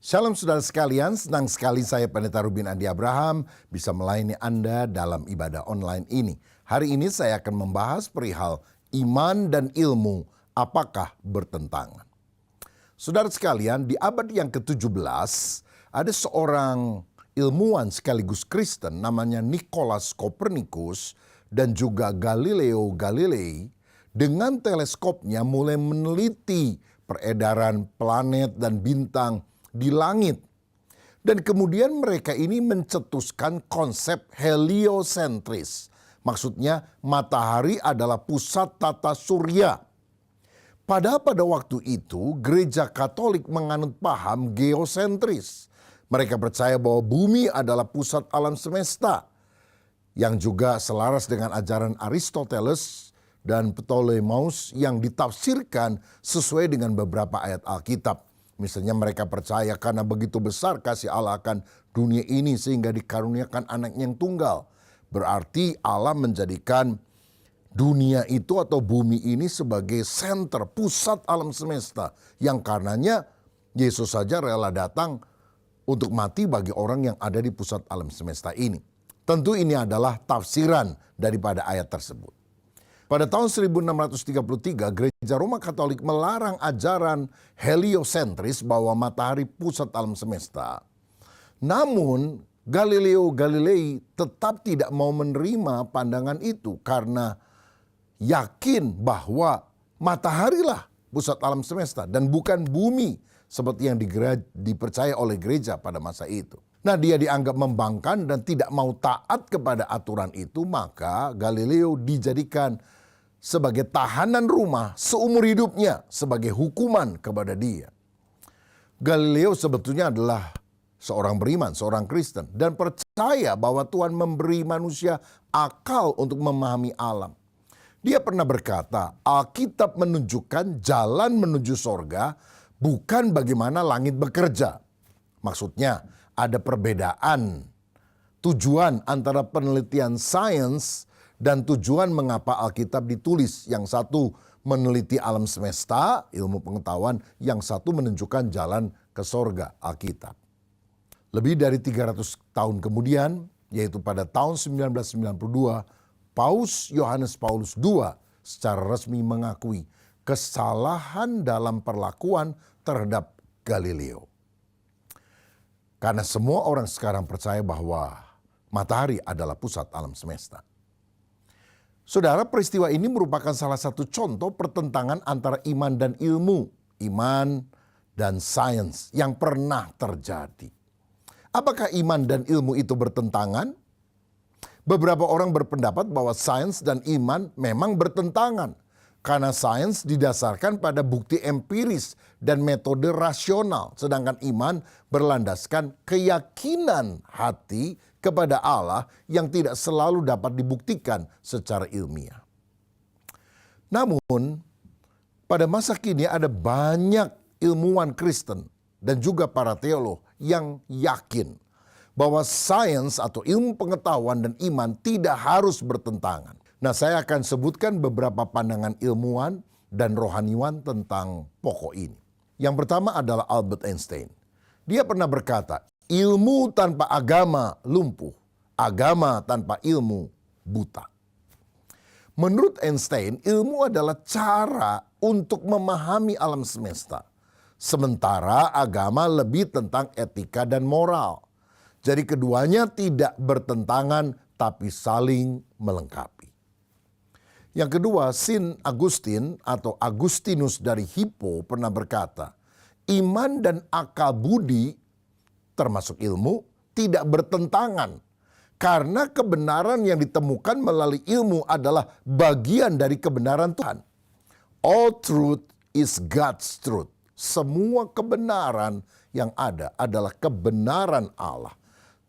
Shalom saudara sekalian, senang sekali saya Pendeta Rubin Andi Abraham bisa melayani Anda dalam ibadah online ini. Hari ini saya akan membahas perihal iman dan ilmu apakah bertentangan. Saudara sekalian, di abad yang ke-17 ada seorang ilmuwan sekaligus Kristen namanya Nicolaus Copernicus dan juga Galileo Galilei dengan teleskopnya mulai meneliti peredaran planet dan bintang di langit. Dan kemudian mereka ini mencetuskan konsep heliosentris. Maksudnya matahari adalah pusat tata surya. Padahal pada waktu itu gereja Katolik menganut paham geosentris. Mereka percaya bahwa bumi adalah pusat alam semesta. Yang juga selaras dengan ajaran Aristoteles dan Ptolemeus yang ditafsirkan sesuai dengan beberapa ayat Alkitab. Misalnya mereka percaya karena begitu besar kasih Allah akan dunia ini sehingga dikaruniakan anak yang tunggal. Berarti Allah menjadikan dunia itu atau bumi ini sebagai senter, pusat alam semesta. Yang karenanya Yesus saja rela datang untuk mati bagi orang yang ada di pusat alam semesta ini. Tentu ini adalah tafsiran daripada ayat tersebut. Pada tahun 1633, Gereja Roma Katolik melarang ajaran heliosentris bahwa matahari pusat alam semesta. Namun, Galileo Galilei tetap tidak mau menerima pandangan itu karena yakin bahwa mataharilah pusat alam semesta dan bukan bumi seperti yang dipercaya oleh gereja pada masa itu. Nah, dia dianggap membangkang dan tidak mau taat kepada aturan itu, maka Galileo dijadikan sebagai tahanan rumah seumur hidupnya sebagai hukuman kepada dia. Galileo sebetulnya adalah seorang beriman, seorang Kristen dan percaya bahwa Tuhan memberi manusia akal untuk memahami alam. Dia pernah berkata, Alkitab menunjukkan jalan menuju sorga bukan bagaimana langit bekerja. Maksudnya ada perbedaan tujuan antara penelitian sains dan tujuan mengapa Alkitab ditulis. Yang satu meneliti alam semesta, ilmu pengetahuan. Yang satu menunjukkan jalan ke sorga, Alkitab. Lebih dari 300 tahun kemudian, yaitu pada tahun 1992, Paus Yohanes Paulus II secara resmi mengakui kesalahan dalam perlakuan terhadap Galileo. Karena semua orang sekarang percaya bahwa matahari adalah pusat alam semesta. Saudara, peristiwa ini merupakan salah satu contoh pertentangan antara iman dan ilmu, iman dan sains yang pernah terjadi. Apakah iman dan ilmu itu bertentangan? Beberapa orang berpendapat bahwa sains dan iman memang bertentangan karena sains didasarkan pada bukti empiris dan metode rasional, sedangkan iman berlandaskan keyakinan hati kepada Allah yang tidak selalu dapat dibuktikan secara ilmiah. Namun, pada masa kini ada banyak ilmuwan Kristen dan juga para teolog yang yakin bahwa sains atau ilmu pengetahuan dan iman tidak harus bertentangan. Nah, saya akan sebutkan beberapa pandangan ilmuwan dan rohaniwan tentang pokok ini. Yang pertama adalah Albert Einstein. Dia pernah berkata, ilmu tanpa agama lumpuh, agama tanpa ilmu buta. Menurut Einstein, ilmu adalah cara untuk memahami alam semesta. Sementara agama lebih tentang etika dan moral. Jadi keduanya tidak bertentangan tapi saling melengkapi. Yang kedua, Saint Augustine atau Agustinus dari Hippo pernah berkata, iman dan akal budi termasuk ilmu tidak bertentangan karena kebenaran yang ditemukan melalui ilmu adalah bagian dari kebenaran Tuhan. All truth is God's truth. Semua kebenaran yang ada adalah kebenaran Allah.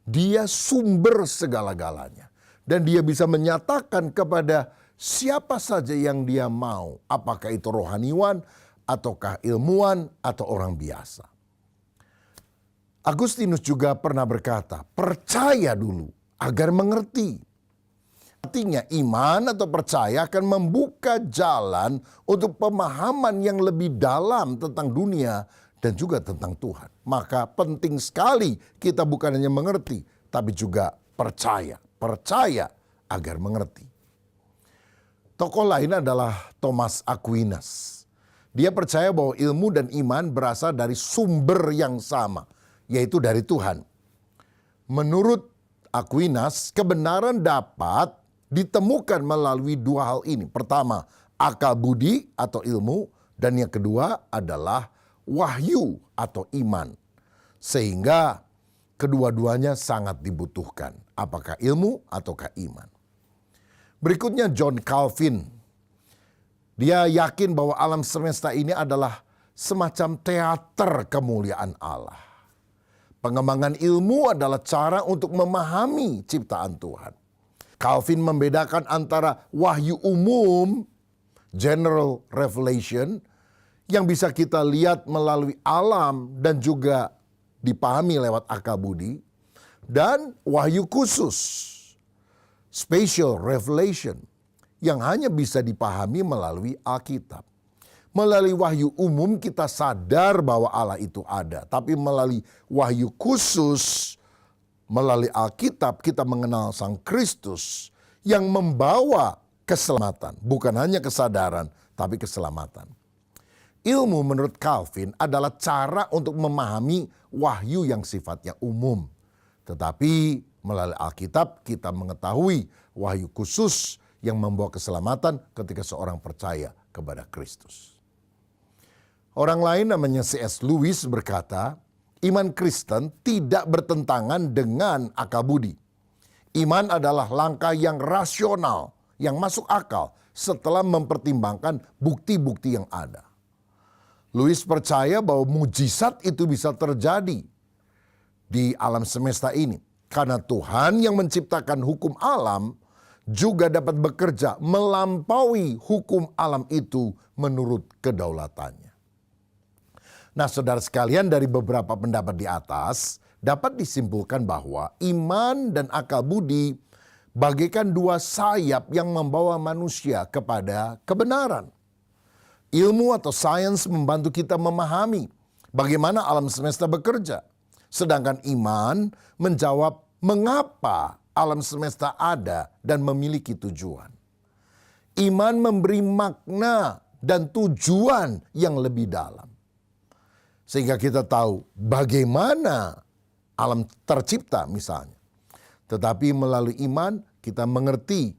Dia sumber segala-galanya dan dia bisa menyatakan kepada siapa saja yang dia mau, apakah itu rohaniwan ataukah ilmuwan atau orang biasa. Agustinus juga pernah berkata, percaya dulu agar mengerti. Artinya iman atau percaya akan membuka jalan untuk pemahaman yang lebih dalam tentang dunia dan juga tentang Tuhan. Maka penting sekali kita bukan hanya mengerti, tapi juga percaya. Percaya agar mengerti. Tokoh lain adalah Thomas Aquinas. Dia percaya bahwa ilmu dan iman berasal dari sumber yang sama, yaitu dari Tuhan. Menurut Aquinas, kebenaran dapat ditemukan melalui dua hal ini. Pertama, akal budi atau ilmu, dan yang kedua adalah wahyu atau iman. Sehingga kedua-duanya sangat dibutuhkan. Apakah ilmu ataukah iman? Berikutnya John Calvin. Dia yakin bahwa alam semesta ini adalah semacam teater kemuliaan Allah. Pengembangan ilmu adalah cara untuk memahami ciptaan Tuhan. Calvin membedakan antara wahyu umum, general revelation, yang bisa kita lihat melalui alam dan juga dipahami lewat akal budi, dan wahyu khusus, special revelation, yang hanya bisa dipahami melalui Alkitab. Melalui wahyu umum kita sadar bahwa Allah itu ada. Tapi melalui wahyu khusus, melalui Alkitab kita mengenal Sang Kristus yang membawa keselamatan. Bukan hanya kesadaran, tapi keselamatan. Ilmu menurut Calvin adalah cara untuk memahami wahyu yang sifatnya umum. Tetapi melalui Alkitab kita mengetahui wahyu khusus yang membawa keselamatan ketika seorang percaya kepada Kristus. Orang lain namanya C.S. Lewis berkata, iman Kristen tidak bertentangan dengan akal budi. Iman adalah langkah yang rasional, yang masuk akal setelah mempertimbangkan bukti-bukti yang ada. Lewis percaya bahwa mujizat itu bisa terjadi di alam semesta ini. Karena Tuhan yang menciptakan hukum alam juga dapat bekerja melampaui hukum alam itu menurut kedaulatannya. Nah, saudara sekalian, dari beberapa pendapat di atas dapat disimpulkan bahwa iman dan akal budi bagaikan dua sayap yang membawa manusia kepada kebenaran. Ilmu atau sains membantu kita memahami bagaimana alam semesta bekerja. Sedangkan iman menjawab mengapa alam semesta ada dan memiliki tujuan. Iman memberi makna dan tujuan yang lebih dalam. Sehingga kita tahu bagaimana alam tercipta misalnya. Tetapi melalui iman kita mengerti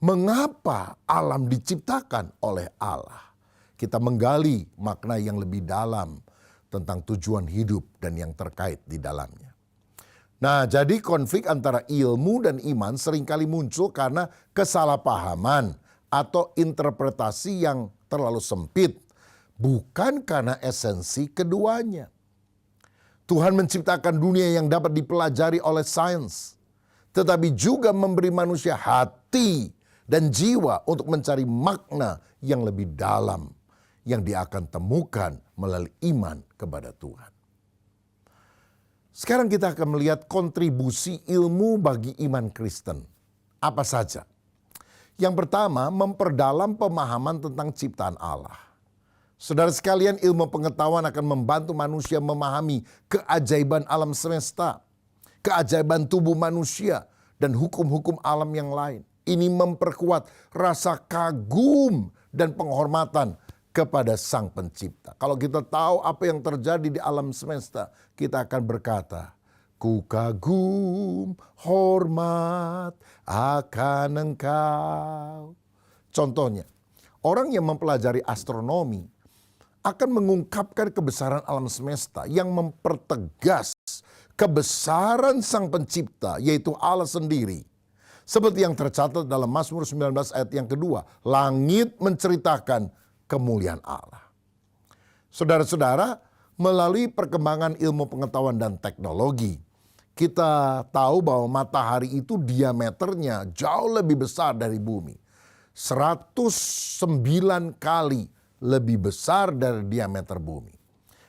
mengapa alam diciptakan oleh Allah. Kita menggali makna yang lebih dalam tentang tujuan hidup dan yang terkait di dalamnya. Nah, jadi konflik antara ilmu dan iman seringkali muncul karena kesalahpahaman atau interpretasi yang terlalu sempit, bukan karena esensi keduanya. Tuhan menciptakan dunia yang dapat dipelajari oleh sains, tetapi juga memberi manusia hati dan jiwa untuk mencari makna yang lebih dalam yang dia akan temukan melalui iman kepada Tuhan. Sekarang kita akan melihat kontribusi ilmu bagi iman Kristen. Apa saja? Yang pertama, memperdalam pemahaman tentang ciptaan Allah. Saudara sekalian, ilmu pengetahuan akan membantu manusia memahami keajaiban alam semesta, keajaiban tubuh manusia, dan hukum-hukum alam yang lain. Ini memperkuat rasa kagum dan penghormatan kepada Sang Pencipta. Kalau kita tahu apa yang terjadi di alam semesta, kita akan berkata, ku kagum hormat akan Engkau. Contohnya, orang yang mempelajari astronomi akan mengungkapkan kebesaran alam semesta yang mempertegas kebesaran Sang Pencipta, yaitu Allah sendiri. Seperti yang tercatat dalam Mazmur 19 ayat yang kedua, langit menceritakan kemuliaan Allah. Saudara-saudara, melalui perkembangan ilmu pengetahuan dan teknologi, kita tahu bahwa matahari itu diameternya jauh lebih besar dari bumi. 109 kali lebih besar dari diameter bumi.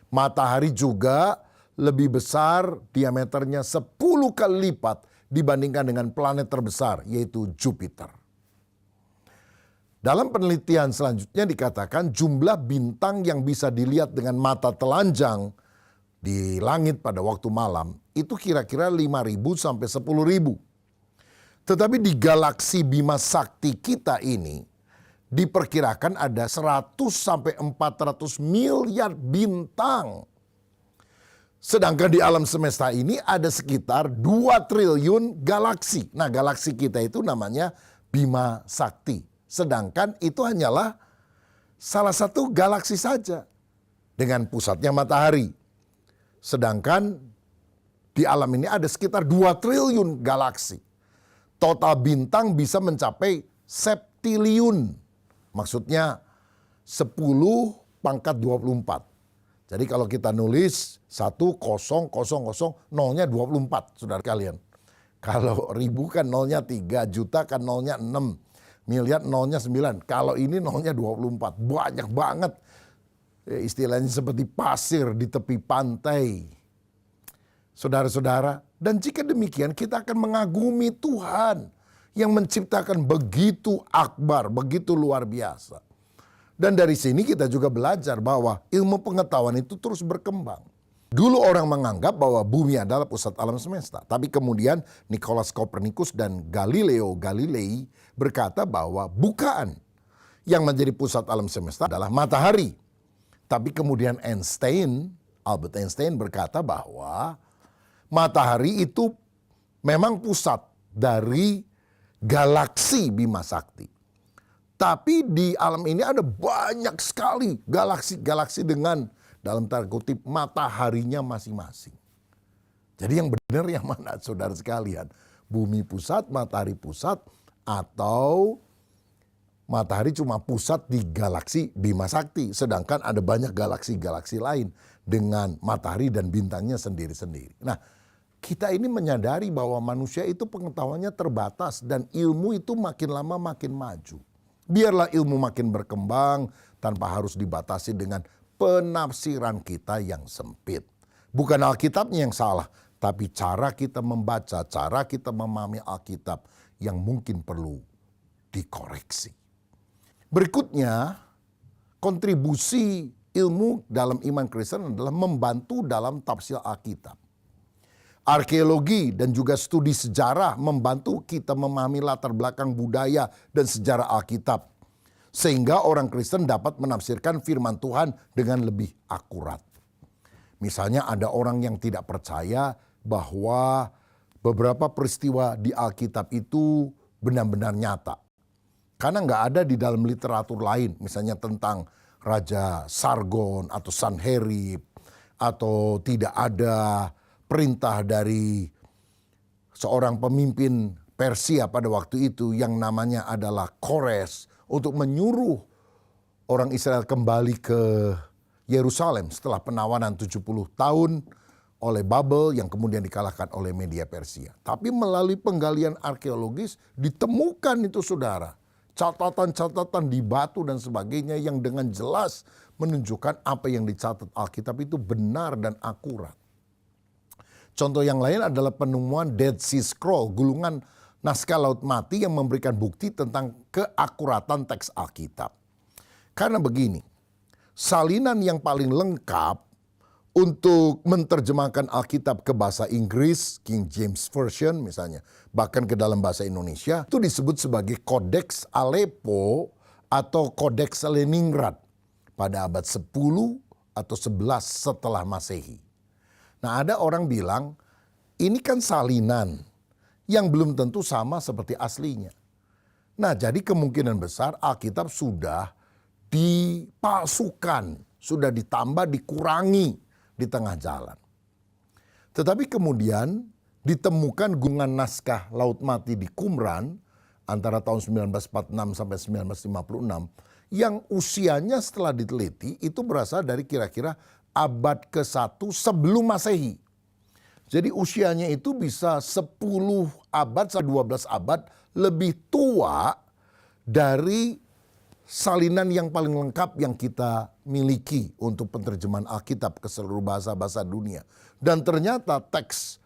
Matahari juga lebih besar diameternya 10 kali lipat dibandingkan dengan planet terbesar, yaitu Jupiter. Dalam penelitian selanjutnya dikatakan jumlah bintang yang bisa dilihat dengan mata telanjang di langit pada waktu malam itu kira-kira 5.000 sampai 10.000. Tetapi di galaksi Bima Sakti kita ini diperkirakan ada 100 sampai 400 miliar bintang. Sedangkan di alam semesta ini ada sekitar 2 triliun galaksi. Nah, galaksi kita itu namanya Bima Sakti. Sedangkan itu hanyalah salah satu galaksi saja dengan pusatnya matahari. Sedangkan di alam ini ada sekitar 2 triliun galaksi. Total bintang bisa mencapai septiliun. Maksudnya 10 pangkat 24. Jadi kalau kita nulis 1000, nolnya 24, saudara kalian. Kalau ribu kan nolnya 3, juta kan nolnya 6. Miliar nolnya 9. Kalau ini nolnya 24. Banyak banget. Istilahnya seperti pasir di tepi pantai. Saudara-saudara, dan jika demikian kita akan mengagumi Tuhan yang menciptakan begitu akbar, begitu luar biasa. Dan dari sini kita juga belajar bahwa ilmu pengetahuan itu terus berkembang. Dulu orang menganggap bahwa bumi adalah pusat alam semesta. Tapi kemudian Nicolaus Copernicus dan Galileo Galilei berkata bahwa bukan. Yang menjadi pusat alam semesta adalah matahari. Tapi kemudian Albert Einstein berkata bahwa matahari itu memang pusat dari galaksi Bima Sakti. Tapi di alam ini ada banyak sekali galaksi-galaksi dengan dalam tanda kutip mataharinya masing-masing. Jadi yang benar yang mana saudara sekalian? Bumi pusat, matahari pusat, atau matahari cuma pusat di galaksi Bima Sakti. Sedangkan ada banyak galaksi-galaksi lain dengan matahari dan bintangnya sendiri-sendiri. Nah, kita ini menyadari bahwa manusia itu pengetahuannya terbatas dan ilmu itu makin lama makin maju. Biarlah ilmu makin berkembang tanpa harus dibatasi dengan penafsiran kita yang sempit. Bukan Alkitabnya yang salah, tapi cara kita membaca, cara kita memahami Alkitab yang mungkin perlu dikoreksi. Berikutnya, kontribusi ilmu dalam iman Kristen adalah membantu dalam tafsir Alkitab. Arkeologi dan juga studi sejarah membantu kita memahami latar belakang budaya dan sejarah Alkitab. Sehingga orang Kristen dapat menafsirkan firman Tuhan dengan lebih akurat. Misalnya ada orang yang tidak percaya bahwa beberapa peristiwa di Alkitab itu benar-benar nyata. Karena nggak ada di dalam literatur lain. Misalnya tentang Raja Sargon atau Sanherib. Atau tidak ada perintah dari seorang pemimpin Persia pada waktu itu yang namanya adalah Kores untuk menyuruh orang Israel kembali ke Yerusalem setelah penawanan 70 tahun oleh Babel yang kemudian dikalahkan oleh Media Persia. Tapi melalui penggalian arkeologis ditemukan itu saudara. Catatan-catatan di batu dan sebagainya yang dengan jelas menunjukkan apa yang dicatat Alkitab itu benar dan akurat. Contoh yang lain adalah penemuan Dead Sea Scroll, gulungan naskah Laut Mati yang memberikan bukti tentang keakuratan teks Alkitab. Karena begini, salinan yang paling lengkap untuk menerjemahkan Alkitab ke bahasa Inggris, King James Version misalnya, bahkan ke dalam bahasa Indonesia, itu disebut sebagai Codex Aleppo atau Codex Leningrad pada abad 10 atau 11 setelah Masehi. Nah, ada orang bilang, ini kan salinan yang belum tentu sama seperti aslinya. Nah, jadi kemungkinan besar Alkitab sudah dipalsukan, sudah ditambah, dikurangi di tengah jalan. Tetapi kemudian ditemukan gulungan naskah Laut Mati di Qumran antara tahun 1946 sampai 1956 yang usianya setelah diteliti itu berasal dari kira-kira abad ke-1 sebelum Masehi. Jadi usianya itu bisa 10 abad, 12 abad lebih tua dari salinan yang paling lengkap yang kita miliki untuk penerjemahan Alkitab ke seluruh bahasa-bahasa dunia. Dan ternyata teks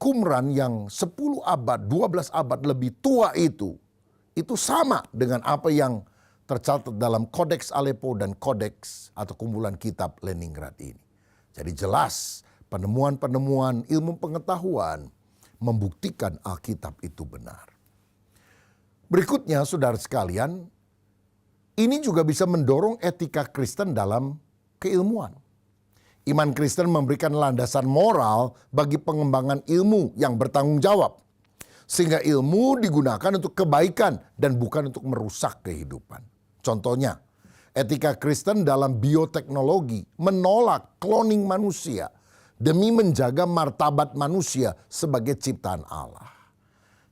Qumran yang 10 abad, 12 abad lebih tua itu itu sama dengan apa yang tercatat dalam Kodeks Aleppo dan Kodeks atau kumpulan kitab Leningrad ini. Jadi jelas penemuan-penemuan ilmu pengetahuan membuktikan Alkitab itu benar. Berikutnya saudara sekalian, ini juga bisa mendorong etika Kristen dalam keilmuan. Iman Kristen memberikan landasan moral bagi pengembangan ilmu yang bertanggung jawab. Sehingga ilmu digunakan untuk kebaikan dan bukan untuk merusak kehidupan. Contohnya, etika Kristen dalam bioteknologi menolak cloning manusia demi menjaga martabat manusia sebagai ciptaan Allah.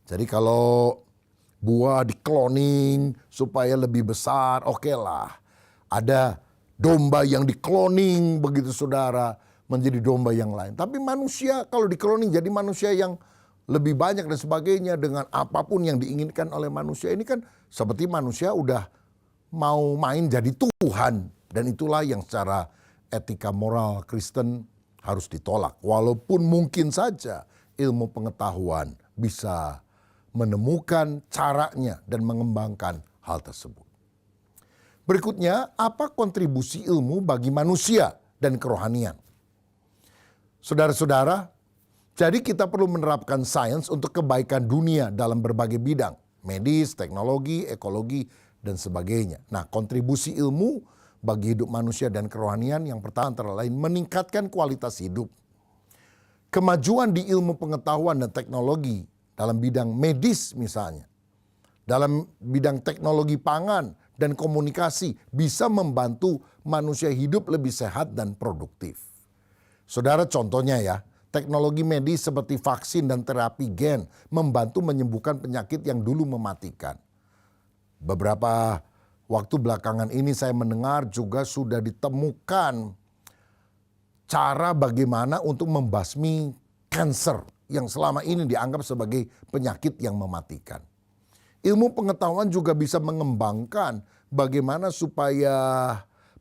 Jadi kalau buah di-cloning supaya lebih besar, oke lah. Ada domba yang di-cloning begitu saudara menjadi domba yang lain. Tapi manusia kalau di-cloning jadi manusia yang lebih banyak dan sebagainya dengan apapun yang diinginkan oleh manusia. Ini kan seperti manusia udah mau main jadi Tuhan. Dan itulah yang secara etika moral Kristen harus ditolak. Walaupun mungkin saja ilmu pengetahuan bisa menemukan caranya dan mengembangkan hal tersebut. Berikutnya, apa kontribusi ilmu bagi manusia dan kerohanian? Saudara-saudara, jadi kita perlu menerapkan sains untuk kebaikan dunia dalam berbagai bidang. Medis, teknologi, ekologi, dan sebagainya. Nah, kontribusi ilmu bagi hidup manusia dan kerohanian yang pertama antara lain meningkatkan kualitas hidup. Kemajuan di ilmu pengetahuan dan teknologi dalam bidang medis misalnya, dalam bidang teknologi pangan dan komunikasi bisa membantu manusia hidup lebih sehat dan produktif. Saudara, contohnya ya, teknologi medis seperti vaksin dan terapi gen membantu menyembuhkan penyakit yang dulu mematikan. Beberapa waktu belakangan ini saya mendengar juga sudah ditemukan cara bagaimana untuk membasmi kanker yang selama ini dianggap sebagai penyakit yang mematikan. Ilmu pengetahuan juga bisa mengembangkan bagaimana supaya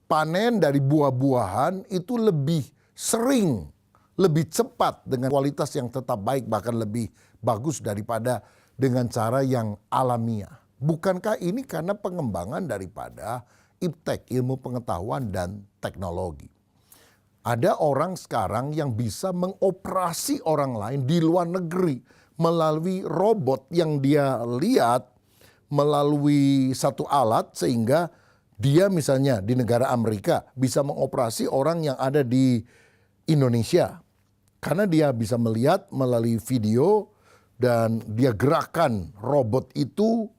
panen dari buah-buahan itu lebih sering, lebih cepat dengan kualitas yang tetap baik, bahkan lebih bagus daripada dengan cara yang alamiah. Bukankah ini karena pengembangan daripada iptek, ilmu pengetahuan dan teknologi? Ada orang sekarang yang bisa mengoperasi orang lain di luar negeri melalui robot yang dia lihat melalui satu alat, sehingga dia misalnya di negara Amerika bisa mengoperasi orang yang ada di Indonesia. Karena dia bisa melihat melalui video dan dia gerakan robot itu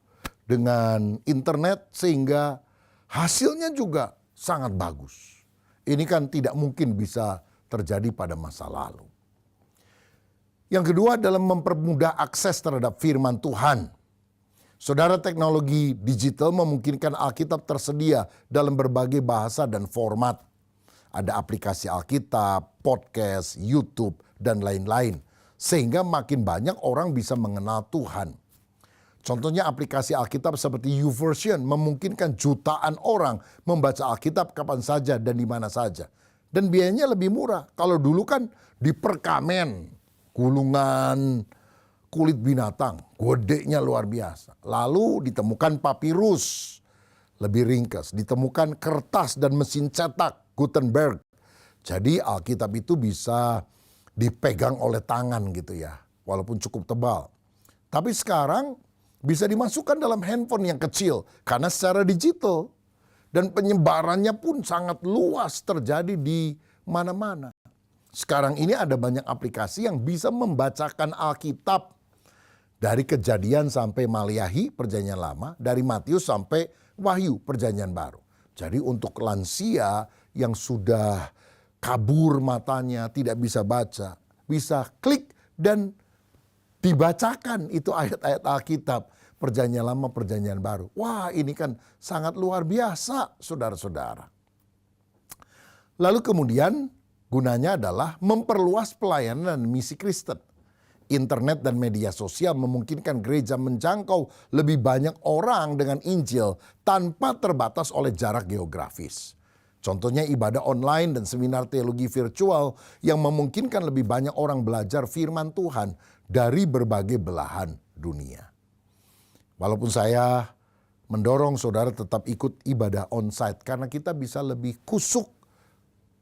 dengan internet sehingga hasilnya juga sangat bagus. Ini kan tidak mungkin bisa terjadi pada masa lalu. Yang kedua adalah mempermudah akses terhadap firman Tuhan. Saudara, teknologi digital memungkinkan Alkitab tersedia dalam berbagai bahasa dan format. Ada aplikasi Alkitab, podcast, YouTube, dan lain-lain. Sehingga makin banyak orang bisa mengenal Tuhan. Contohnya aplikasi Alkitab seperti YouVersion memungkinkan jutaan orang membaca Alkitab kapan saja dan di mana saja. Dan biayanya lebih murah. Kalau dulu kan di perkamen, gulungan kulit binatang, gedenya luar biasa. Lalu ditemukan papirus, lebih ringkas. Ditemukan kertas dan mesin cetak, Gutenberg. Jadi Alkitab itu bisa dipegang oleh tangan gitu ya, walaupun cukup tebal. Tapi sekarang bisa dimasukkan dalam handphone yang kecil karena secara digital. Dan penyebarannya pun sangat luas terjadi di mana-mana. Sekarang ini ada banyak aplikasi yang bisa membacakan Alkitab dari Kejadian sampai Maliahi Perjanjian Lama, dari Matius sampai Wahyu Perjanjian Baru. Jadi untuk lansia yang sudah kabur matanya, tidak bisa baca, bisa klik dan dibacakan itu ayat-ayat Alkitab, Perjanjian Lama, Perjanjian Baru. Wah, ini kan sangat luar biasa, saudara-saudara. Lalu kemudian gunanya adalah memperluas pelayanan dan misi Kristen. Internet dan media sosial memungkinkan gereja menjangkau lebih banyak orang dengan Injil tanpa terbatas oleh jarak geografis. Contohnya ibadah online dan seminar teologi virtual yang memungkinkan lebih banyak orang belajar firman Tuhan dari berbagai belahan dunia. Walaupun saya mendorong saudara tetap ikut ibadah onsite karena kita bisa lebih kusuk.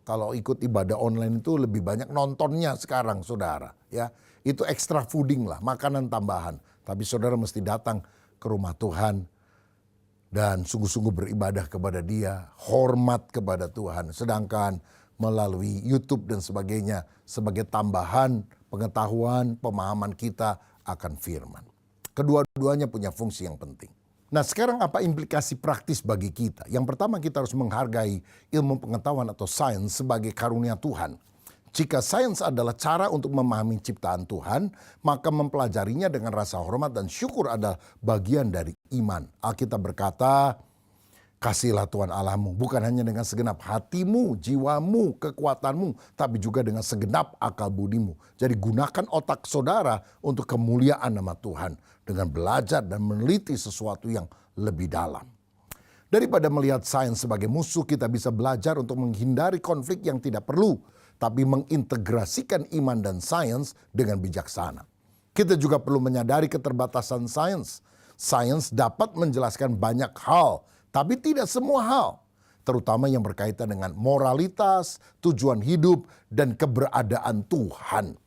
Kalau ikut ibadah online itu lebih banyak nontonnya sekarang saudara. Ya, itu extra fooding lah, makanan tambahan. Tapi saudara mesti datang ke rumah Tuhan dan sungguh-sungguh beribadah kepada Dia, hormat kepada Tuhan. Sedangkan melalui YouTube dan sebagainya sebagai tambahan pengetahuan, pemahaman kita akan firman. Kedua-duanya punya fungsi yang penting. Nah, sekarang apa implikasi praktis bagi kita? Yang pertama, kita harus menghargai ilmu pengetahuan atau sains sebagai karunia Tuhan. Jika sains adalah cara untuk memahami ciptaan Tuhan, maka mempelajarinya dengan rasa hormat dan syukur adalah bagian dari iman. Alkitab berkata, kasihlah Tuhan Allahmu bukan hanya dengan segenap hatimu, jiwamu, kekuatanmu, tapi juga dengan segenap akal budimu. Jadi gunakan otak saudara untuk kemuliaan nama Tuhan dengan belajar dan meneliti sesuatu yang lebih dalam. Daripada melihat sains sebagai musuh, kita bisa belajar untuk menghindari konflik yang tidak perlu, tapi mengintegrasikan iman dan sains dengan bijaksana. Kita juga perlu menyadari keterbatasan sains. Sains dapat menjelaskan banyak hal, tapi tidak semua hal, terutama yang berkaitan dengan moralitas, tujuan hidup, dan keberadaan Tuhan.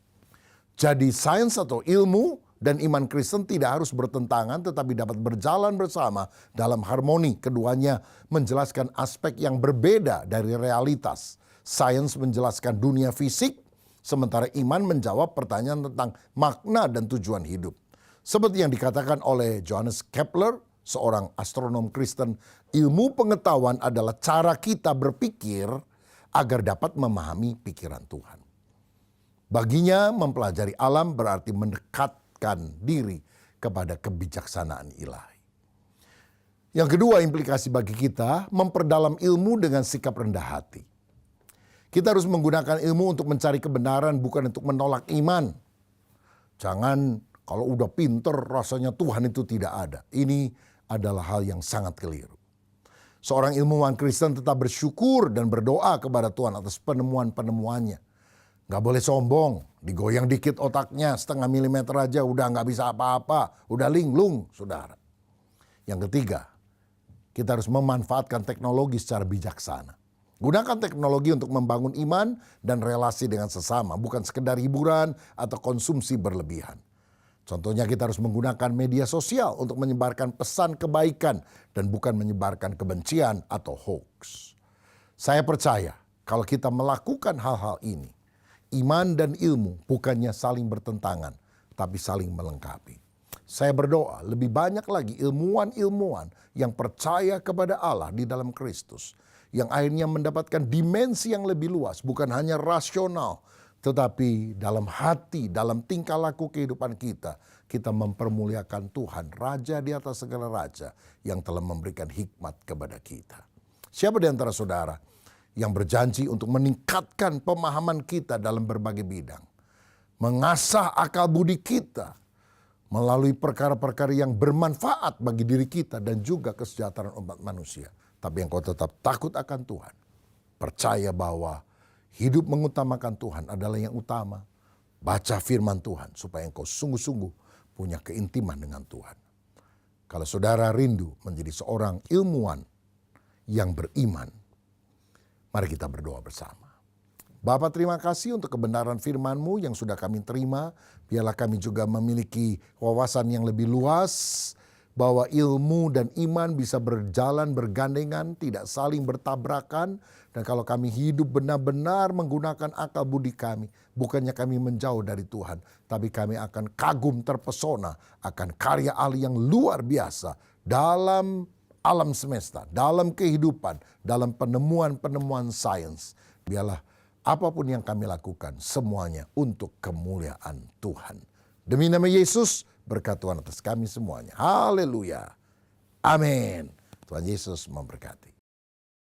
Jadi sains atau ilmu dan iman Kristen tidak harus bertentangan, tetapi dapat berjalan bersama dalam harmoni. Keduanya menjelaskan aspek yang berbeda dari realitas. Sains menjelaskan dunia fisik, sementara iman menjawab pertanyaan tentang makna dan tujuan hidup. Seperti yang dikatakan oleh Johannes Kepler, seorang astronom Kristen, ilmu pengetahuan adalah cara kita berpikir agar dapat memahami pikiran Tuhan. Baginya mempelajari alam berarti mendekatkan diri kepada kebijaksanaan ilahi. Yang kedua, implikasi bagi kita memperdalam ilmu dengan sikap rendah hati. Kita harus menggunakan ilmu untuk mencari kebenaran, bukan untuk menolak iman. Jangan kalau udah pinter rasanya Tuhan itu tidak ada. Ini adalah hal yang sangat keliru. Seorang ilmuwan Kristen tetap bersyukur dan berdoa kepada Tuhan atas penemuan-penemuannya. Gak boleh sombong, digoyang dikit otaknya setengah milimeter aja udah gak bisa apa-apa, udah linglung saudara. Yang ketiga, kita harus memanfaatkan teknologi secara bijaksana. Gunakan teknologi untuk membangun iman dan relasi dengan sesama, bukan sekedar hiburan atau konsumsi berlebihan. Contohnya kita harus menggunakan media sosial untuk menyebarkan pesan kebaikan dan bukan menyebarkan kebencian atau hoax. Saya percaya kalau kita melakukan hal-hal ini, iman dan ilmu bukannya saling bertentangan, tapi saling melengkapi. Saya berdoa lebih banyak lagi ilmuwan-ilmuwan yang percaya kepada Allah di dalam Kristus, yang akhirnya mendapatkan dimensi yang lebih luas, bukan hanya rasional, tetapi dalam hati, dalam tingkah laku kehidupan kita, kita mempermuliakan Tuhan, Raja di atas segala raja, yang telah memberikan hikmat kepada kita. Siapa di antara saudara yang berjanji untuk meningkatkan pemahaman kita dalam berbagai bidang, mengasah akal budi kita melalui perkara-perkara yang bermanfaat bagi diri kita dan juga kesejahteraan umat manusia, tapi yang kau tetap takut akan Tuhan, percaya bahwa hidup mengutamakan Tuhan adalah yang utama. Baca firman Tuhan supaya engkau sungguh-sungguh punya keintiman dengan Tuhan. Kalau saudara rindu menjadi seorang ilmuwan yang beriman, mari kita berdoa bersama. Bapa, terima kasih untuk kebenaran firman-Mu yang sudah kami terima. Biarlah kami juga memiliki wawasan yang lebih luas, bahwa ilmu dan iman bisa berjalan bergandengan, tidak saling bertabrakan. Dan kalau kami hidup benar-benar menggunakan akal budi kami, bukannya kami menjauh dari Tuhan, tapi kami akan kagum terpesona akan karya Allah yang luar biasa dalam alam semesta, dalam kehidupan, dalam penemuan-penemuan sains. Biarlah apapun yang kami lakukan, semuanya untuk kemuliaan Tuhan. Demi nama Yesus, berkat Tuhan atas kami semuanya. Haleluya. Amin. Tuhan Yesus memberkati.